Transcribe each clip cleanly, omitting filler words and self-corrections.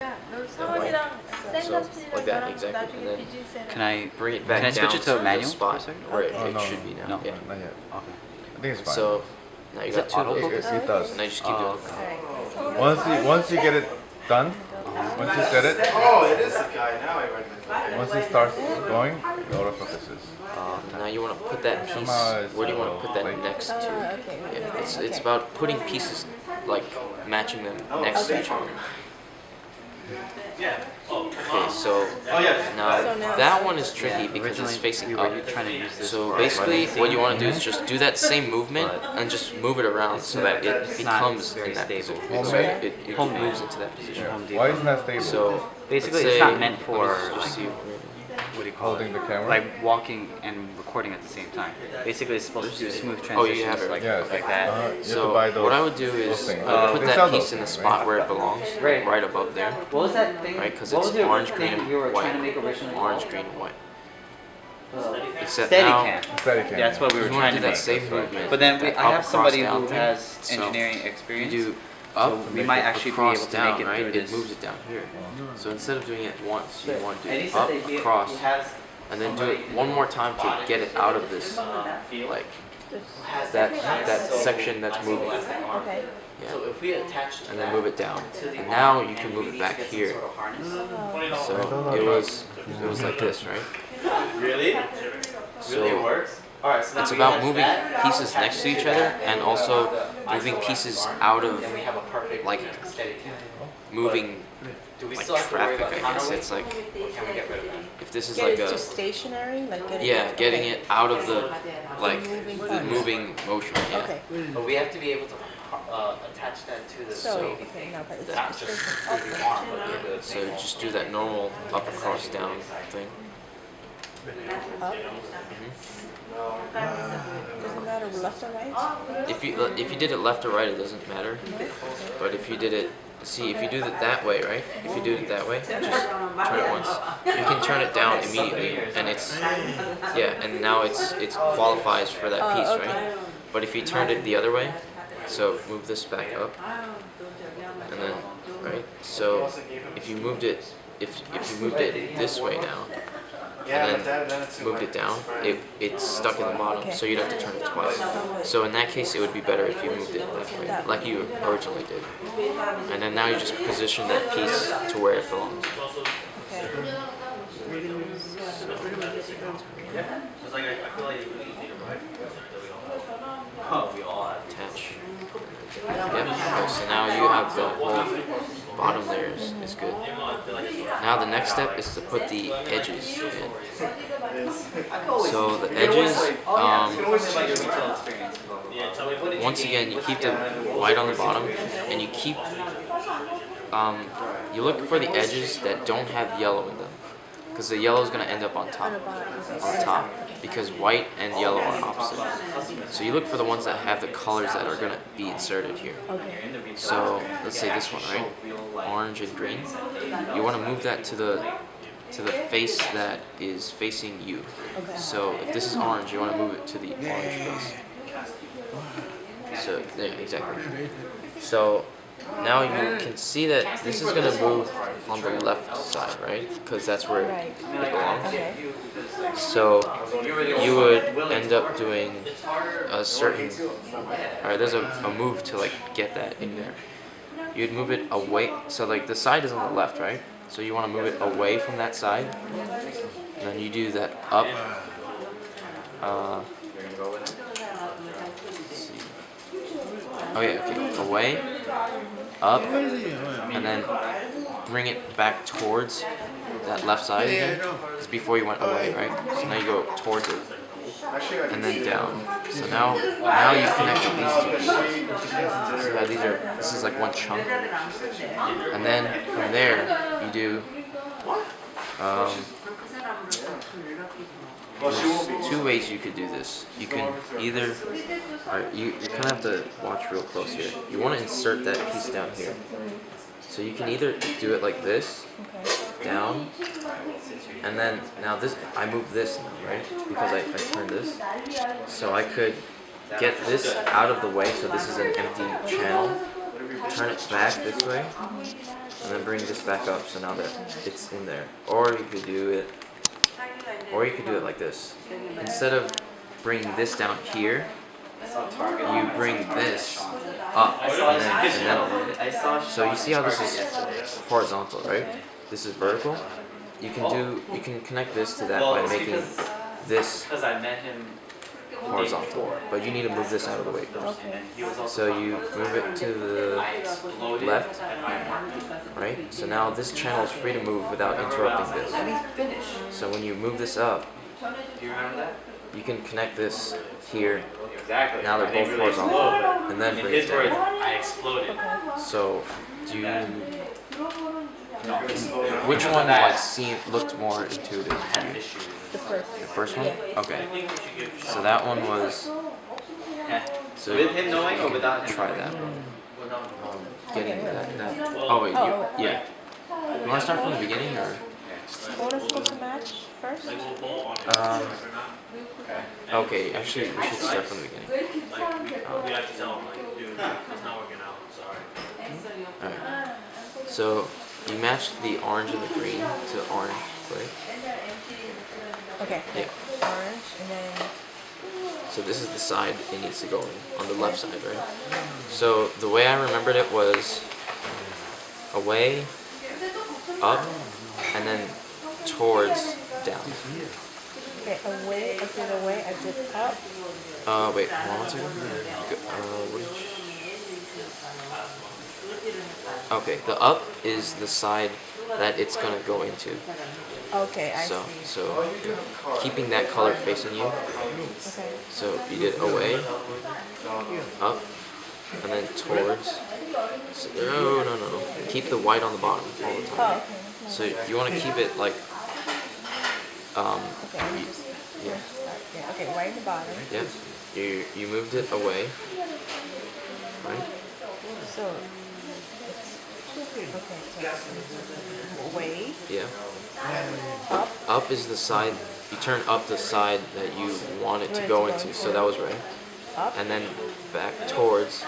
So like that, exactly. And then Can I bring it back Can I switch down it to the manual spot where Oh, it no, should be now. No. Yeah. Not yet. Okay. I think it's fine. So now you Is got it two of autofocus? those. It does. And I just keep doing it. Once you get it done, once you set it, Oh, it is the guy. Now I recognize. once it starts going, it autofocuses. Now you want to put that piece. Somehow it's Where do you want to put that like- next to? Yeah, it's about putting pieces, like matching them next to each other. Okay, so now that one is tricky because Originally, it's facing we up. were trying to use this So for basically, running what you scene. want to do is just do that same movement and just move it around so that it it's not becomes very in that stable. position. So it Homemade. moves into that position. Home Depot. Why isn't that stable? So Basically, let's it's not say- meant let for me just see. what do you call Holding it? the camera? Like walking and recording at the same time. Basically, it's supposed to do smooth Oh, transitions you have it. like, Yeah, it's like that. you have to So buy those. what I would do is things. put They that sell piece those in the things, spot right? where it belongs, Right. right above there, What was that thing? right? Because What it's was the orange, original green, thing we were and white. trying to make originally? Orange, green, and white. Except Steady now, cam. Steadicam. That's what we were you want trying to to do that make. same movement. But then that I up, have across, somebody down who thing. has So engineering you experience. do up, So we might actually be across, able to down, make it right? through It this. moves it down here. So instead of doing it once, you want to And do he it said up, that he across, has and then do it one more time to get it out of this, like that section that's moving. Okay. Yeah. So if we attach And then move it down. And now you can move it back here. So it was like this, right? Really? So works? Alright, so it's about moving pieces next to each other and also moving pieces out of like moving like traffic, I guess. It's like if this is Get like it to a stationary, like getting yeah, it, getting okay. it out of the like Moving the parts. moving motion. Yeah. Okay. But we have to be able to attach that to the So wavy okay, thing. no, but it's Not it's just different. through Okay. the arm, but through the So just do that normal up, across, down thing. Up. Doesn't matter left or right. If you did it left or right, it doesn't matter. But if you did it, see, if you do it that way, right? If you do it that way, just turn it once. You can turn it down immediately, and it's yeah, and now it qualifies for that piece, right? But if you turned it the other way, so move this back up, and then right. So if you moved it, if you moved it this way now, and then moved it down, it's stuck in the bottom, so you'd have to turn it twice. So in that case, it would be better if you moved it that way, like you originally did. And then now you just position that piece to where it belongs. Attach. Yep. Okay, so now you have the whole bottom layer is good. Now the next step is to put the edges in. So the edges, once again, you keep the white on the bottom, and you keep, you look for the edges that don't have yellow in them, because the yellow is going to end up on top, because white and yellow are opposite. So you look for the ones that have the colors that are going to be inserted here. So let's say this one, right? Orange and green. You want to move that to the face that is facing you. So if this is orange, you want to move it to the orange face. So there, exactly. So now you can see that this is going to move on the left side, right? Because that's where it belongs. So you would end up doing a certain, alright, there's a move to like get that in there. You'd move it away, so like the side is on the left, right? So you want to move it away from that side, and then you do that up. Let's see. Oh yeah, okay, away, up, and then bring it back towards that left side again, because before you went away, right? So now you go towards it, and then down. So now you connect these two. So now this is like one chunk, and then from there you do. There's two ways you could do this. You can either, alright, you kind of have to watch real close here. You want to insert that piece down here. So you can either do it like this, down, and then now this, I move this now, right? Because I turned this. So I could get this out of the way, so this is an empty channel. Turn it back this way, and then bring this back up so now that it's in there. Or you could do it like this. Instead of bringing this down here, you bring this up and then align it. So you see how this is horizontal, right? This is vertical. You can connect this to that by making this Because I met him horizontal, but you need to move this out of the way first. Okay. So you move it to the left, right? So now this channel is free to move without interrupting this. So when you move this up, Do you remember that? you can connect this here. Exactly. Now they're both horizontal, and then In bring it his words, down. I exploded. So do you, No. which one looked more intuitive to you? The first. The first one? Okay. So that one was. So With him knowing or you without can him? try that one. Getting that. Oh wait, yeah. You want to start from the beginning or? What are supposed to match first? Okay, actually we should start from the beginning. Alright. So you matched the orange and the green to orange, right? Okay. Yeah. Orange and then. So this is the side it needs to go on the left side, right? So the way I remembered it was away, up, and then towards down. Okay, away. I did away. I did up. Wait, hold on one second. What did okay, the up is the side that it's gonna go into. Okay, I So, see. so keeping that color facing you. Okay. So you did away, up, and then towards. So, no. Keep the white on the bottom all the time. Oh, okay. So you want to keep it like, Okay. I'm just yeah, yeah. Okay, right in the bottom. yeah. You moved it away, right? So it's okay. So away, Yeah. up. Up is the side. You turn up the side that you want it to go into. So that was right. Up. And then back towards.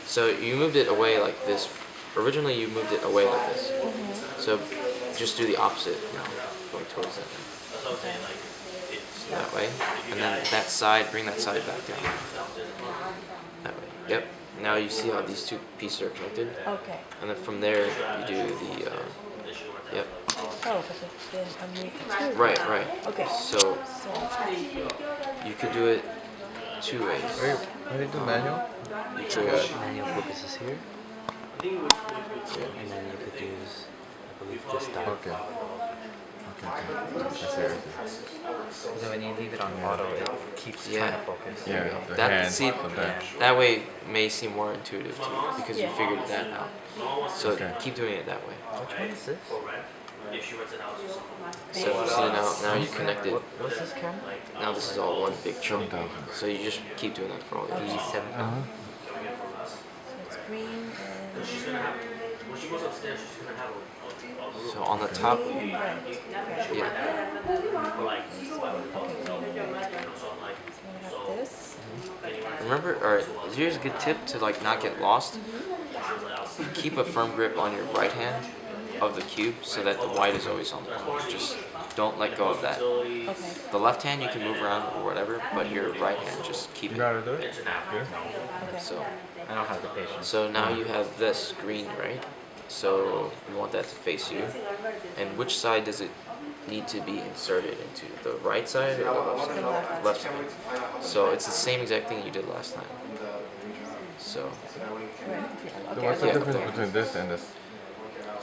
So you moved it away like this. Originally you moved it away like this. So just do the opposite now, going towards that. So that way, and then that side, bring that side back down. That way. Yep. Now you see how these two pieces are connected, Okay. and then from there you do the. Yep. Oh, but then underneath the two. Right. Okay. So So you could do it two ways. Wait, how do you do manual? You could. Manual focus is here, and then you could use, I believe, this dot. Okay. Okay. I see everything. So when you leave it on auto, it keeps Yeah. trying to focus. Yeah, the That- hand see- sometimes. That way may seem more intuitive to you because you Yeah. figured that out. So Okay. keep doing it that way. Which one is this? So see now you connected. What's this camera? Now this is all one big chunk. 7,000. So you just keep doing that for all the others. D7. Uh-huh. it's green and So on the top, red. Okay. yeah. So we have this. Remember, or here's a good tip to like not get lost. Keep a firm grip on your right hand of the cube so that the white is always on the bottom. Just don't let go of that. Okay. The left hand you can move around or whatever, but your right hand just keep You it. gotta do it? Here? Okay. So, I don't have the patience. so now you have this green, right? So you want that to face you. And which side does it need to be inserted into? The right side or the left side? Left side. So it's the same exact thing you did last time. So Right. So Okay. what's the Yeah. difference between this and this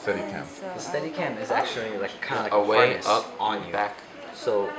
Steadicam? So, The Steadicam is actually like kind of like away, a harness up, on you. back. So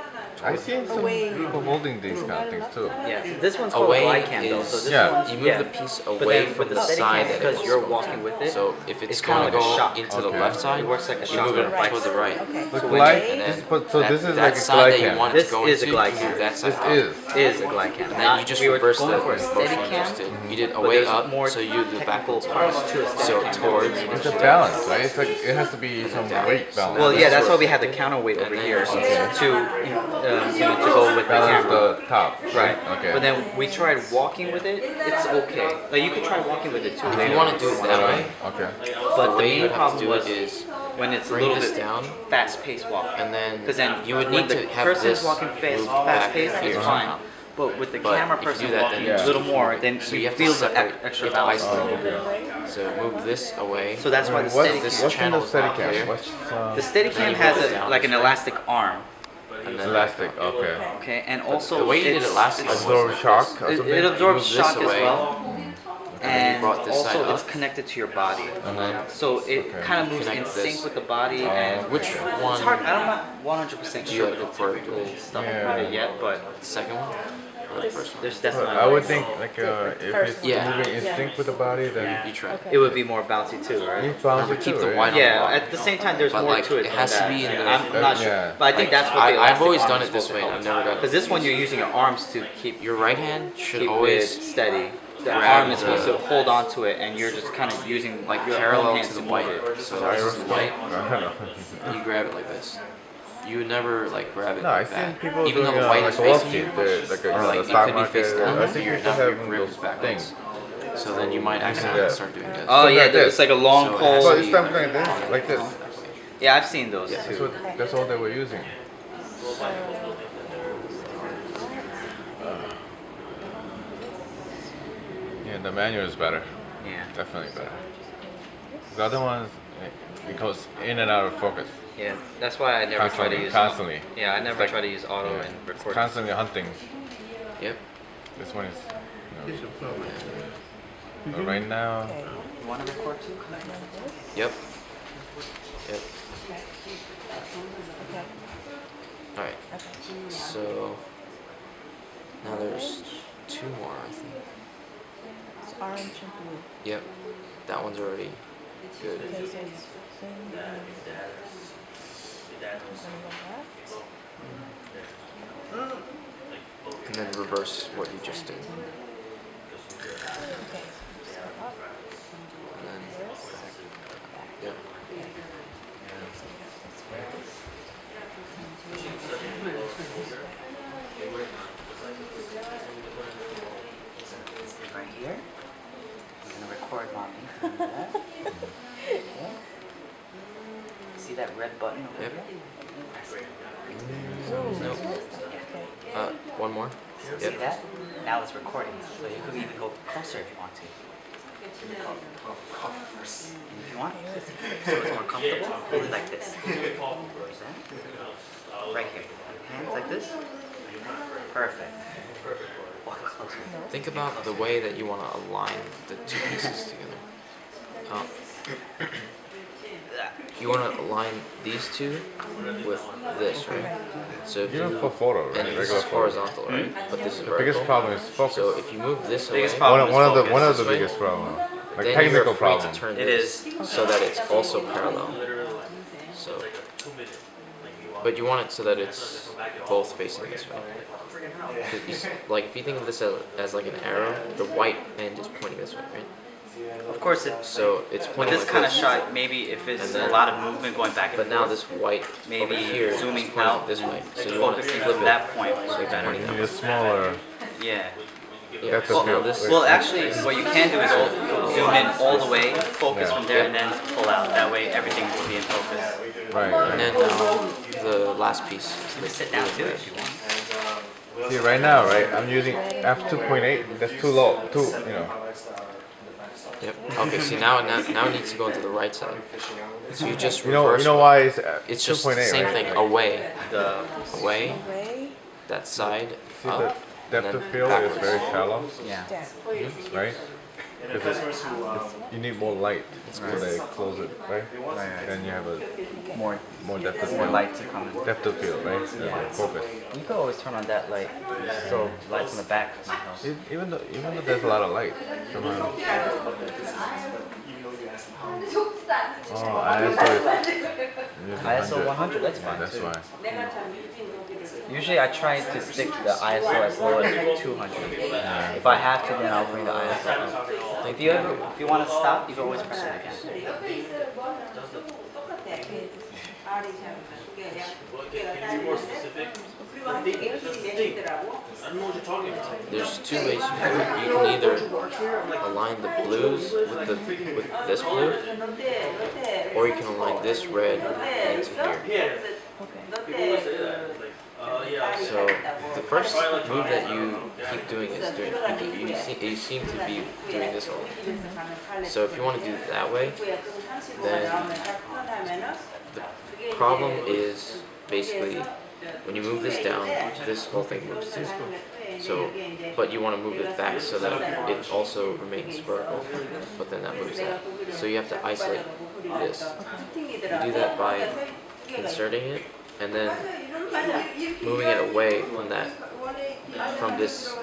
I've seen some Away. people holding these kind of things too. yeah, this one's called Away glide cam though. So is this Yeah. one's you move yeah. the piece But away then from with the the side Steadicam, that because it's you're going walking to. with it, So if it's it's kinda going to like a go shock. into the Okay. left side, It works like a you move shotgun. it to the right. Okay. The So glide, away. And then so this is that like a side glide that you cam. want This to go is a into, glide you cam. move that side This up. is. is a glide cam. And then you just we were reverse going the for a motion you Steadicam, just did. You did but away there's up, more so you do the technical backwards. parts to a So Steadicam. towards. It's a balance, right? It's like it has to be some weight balance. Well, yeah, that's why we what- had the counterweight over And then here you to, see- you know, to go with the Balance camera. the top. Right. Okay. But then we tried walking with it. It's okay. Like you could try walking with it too. If you want to do it that way, Okay. But the the way you main would have to problem do it was is when it's a bring little this bit down, fast-paced walk. and then Because then you would when need the to have person's this walking move back fast-paced, here it's fine. somehow. But with the But camera if you person do that, walking then a you little just more, move it. then So you you have to feel the separate, extra you have to balance. isolate it. Okay. So move this away. So that's why the What, Steadicam. this what's in channel the is not Steadicam? clear. What's The Steadicam you has move it down like an this way. elastic arm. And then elastic? Okay. Okay, and also the way you did it it's- last time it's- was Absorb like shock this. or It, something? it absorbs You move this shock as away. well, and brought this side also up. it's connected to your body. And then So it Okay. kind of moves in Connect sync this. with the body. And which one it's hard. I'm not 100% do you sure like with the prefer? technical stuff Yeah. with it yet, but The second one or the first one? there's But definitely. I would think like if it's Yeah. moving in sync with the body, then You try. It would be more bouncy too, right? it's bouncy But keep too, the right? white on. Yeah. At the same time, there's But, more like, to it. it than has to that. be in the- I'm not sure, yeah. but I think that's what I've the elastic always arm done is it this supposed way. to I've help. never done Because it. this one you're using your arms to keep Your right hand should keep always it steady. The grab arm is supposed to the- hold on to it, and you're just kind of using like your own parallel hands to the move white. it. So this is the white. I don't know. You grab it like this. You would never like grab it No, like I've seen that. people Even though doing the white like is a Wall facing you, Street, like or like the it stock could be face market. down, I and think your, people now your have grip those is backwards. things. So then you might accidentally Yeah. start doing this. Oh yeah, like there's this. like a long So it pole. has So to it's be something like this, like this. Yeah, I've seen those That's too. what. That's all they were using. Yeah, the manual is better. Yeah, Definitely better. The other ones, it goes in and out of focus. yeah. That's why I never try to use. Constantly. Yeah, I never like- try to use auto Yeah. and It's record. constantly hunting. Yep. This one is. So right now, Okay. You want to record too? Yep. Yep. Okay. All right. Okay. So now there's two more, I think. It's orange and blue. Yep. That one's already good. Okay, so it's same. I'm gonna go left. And then reverse what you just did. Okay. So up. And then Reverse. yep. Right here. I'm gonna record mommy. Okay. See that red button over Yep. here? Press it. Nope. Okay. One more. See Yep. that? Now it's recording. So you could even go closer if you want to. And if you want, so it's more comfortable, hold it like this. Like that. Right here. Hands like this. Perfect. Walk closer. Think about the way that you want to align the two pieces together. You want to align these two with this, right? So if even you for photo, right? and this Regular is photo. horizontal, right? But this is The biggest vertical. problem is focus. So if you move this away, Biggest problem one of the focus this way, biggest problems, like then technical you're free problem. to turn It this is. so that it's also parallel. So, but you want it so that it's both facing this way. So like if you think of this as like an arrow, the white end is pointing this way, right? Of course, if So it's with pointing this like kind of this. shot, maybe if it's And then- a lot of movement going back and But forth, now this white maybe over here is zooming pointing out this and way. So you want to focusing flip from it. that point would So be it's better. pointing You that need way. a smaller Yeah. Yeah. depth So of now field. this. Well, actually, what you can do is zoom in all the way, focus Yeah. from there, and then pull out. That way, everything will be in focus. right. And right. then now the last piece. You can sit down too if you want. See, right now, right, I'm using f2.8. That's too low. Yep. Okay. See now it needs to go into the right side. So you just You know reverse. why it's It's just 2.8, the same right? thing. Away, The away. Away. That side. See, Up. the and depth then of field is backwards. very shallow, yeah. Down. right? Because you need more light, so they close it, right? Right. Then you have a More depth of more field. light to come in. Depth of field, right? Yeah. Focus. You could always turn on that light, so light from the back might help. Even though there's a lot of light, somehow. Oh, ISO 100, that's fine That's too. why. Usually I try to stick the ISO as low as 200. If I have to, then I'll bring the ISO up. If you want to stop, you can always press it again. There's two ways you can do it. You can either align the blues with this blue, or you can align this red into here. So the first move that you keep doing is you seem to be doing this a lot. So if you want to do it that way, then the problem is basically when you move this down, this whole thing moves too. So, but you want to move it back so that it also remains vertical, but then that moves that. So you have to isolate this. You do that by inserting it and then moving it away from that, from this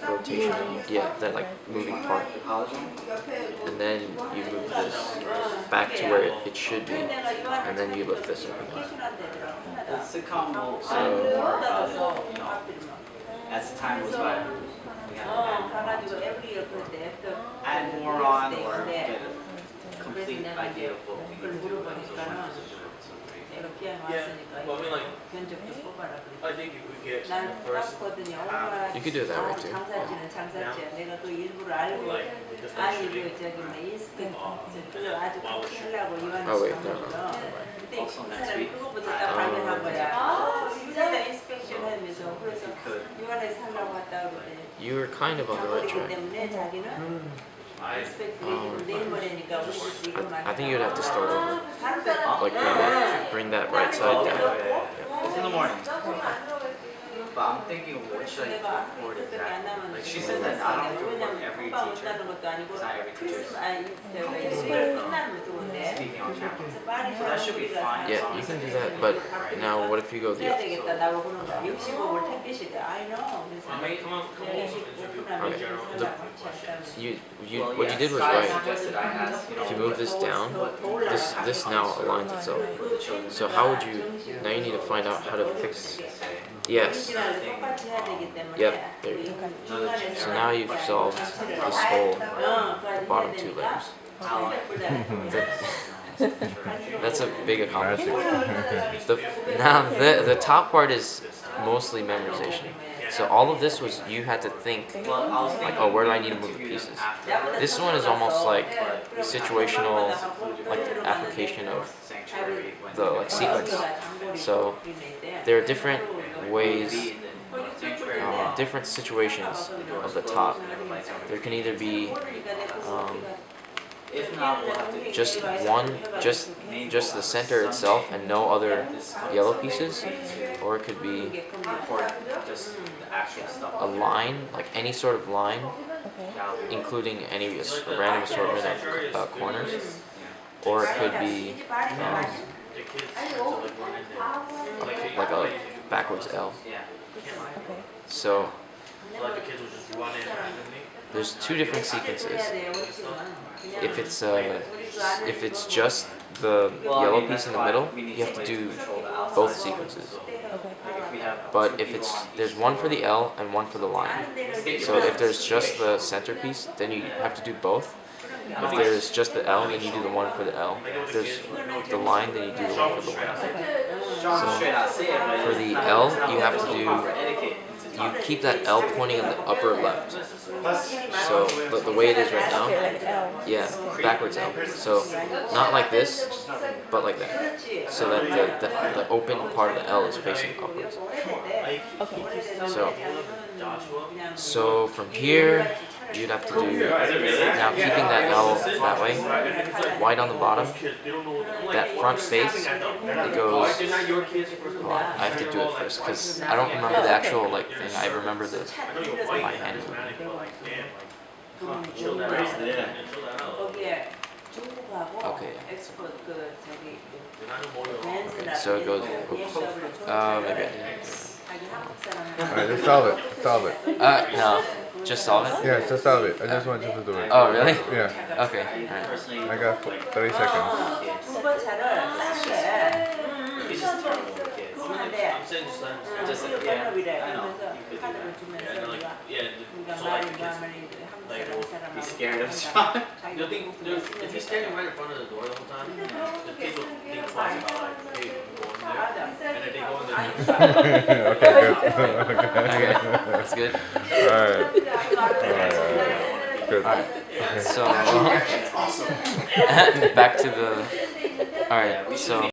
rotation, yeah, that like moving part. And then you move this back to where it should be, and then you lift this up again. So, as time goes by, we have to add more on or get a complete idea of what we need to do. Well, I mean, like, I think if we get first, You could do it that way too. like, just Oh wait, no. Also next week, You were kind of on the right track. I think you'd have to start over. Like bring that right side down. it's in the morning. But I'm thinking, what should I record exactly? Like she said that I don't have to record every teacher. It's not every teacher speaking on camera. So that should be fine. Yeah, you can do that, but now what if you go the other? What you did was right. If you move this down, this now aligns itself. So how would you? Now you need to find out how to fix. Yes. Yep. There you go. So now you've solved this whole bottom two layers. That's a big accomplishment. Now the top part is mostly memorization. So all of this was you had to think like, oh, where do I need to move the pieces? This one is almost like situational, like application of the like sequence. So there are different ways, different situations of the top. There can either be just one, just the center itself and no other yellow pieces, or it could be a line, like any sort of line, including any random assortment of corners, or it could be like a backwards L. So there's two different sequences. If it's just the yellow piece in the middle, you have to do both sequences. But if there's one for the L and one for the line. So if there's just the centerpiece, then you have to do both. If there's just the L, then you do the one for the L. If there's the line, then you do the one for the line. So for the L, you have to do. You keep that L pointing in the upper left. So the way it is right now, yeah, backwards L. So not like this, but like that. So that the open part of the L is facing upwards. So from here, you'd have to do, now keeping that L that way, white on the bottom, that front face, it goes, well, I have to do it first, because I don't remember the actual like thing, I remember my hand movement. Okay. Okay, so it goes, oops, maybe I didn't. Alright, just solve it. No. Just solve it? Yeah, just solve it. I just want you to do it. Oh, really? Yeah. Okay. Alright. I got 30 seconds. Be scared of John. You'll think, if he's standing right in front of the door the whole time, the kids will think twice about like, hey, Okay, good. Okay, that's good. Alright. Good. So back to the. All right, so.